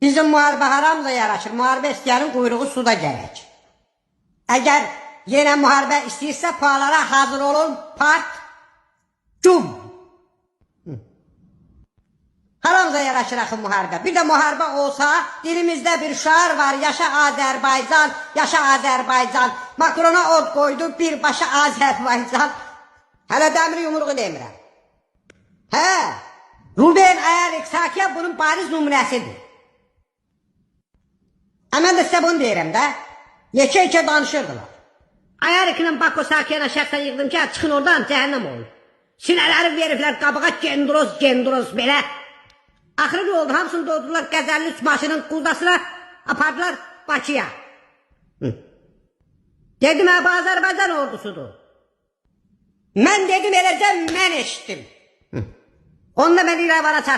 Bizim müharibə haramla yaraşır. Müharibə istəyənin quyruğu suda gələk. Əgər yenə müharibə istəyirsə, pahalara hazır olun, part, cum. Haramla yaraşır axı müharibə. Bir də müharibə olsa, dilimizdə bir şair var, yaşa Azərbaycan, yaşa Azərbaycan. Makrona od qoydu, birbaşa Azərbaycan. Hələ dəmir yumruğu demirəm. Hə, Ruben Aleksakya bunun bariz nümunəsidir. Mən də sizə bunu deyirəm də, yekə-yekə danışırdılar. Ayariklə Bako Sakyana şəxsən yığdım ki, çıxın oradan cəhənnəm olur. Sinələri veriblər qabağa gendroz belə. Axırı ne oldu? Hamısını doldurdular Qəzəlli 3 maşının quldasına, apardılar Bakıya. Dedim, bu Azərbaycan ordusudur. Mən dedim, eləcə mən eşitdim. Onunla mən İrəvana çatdım.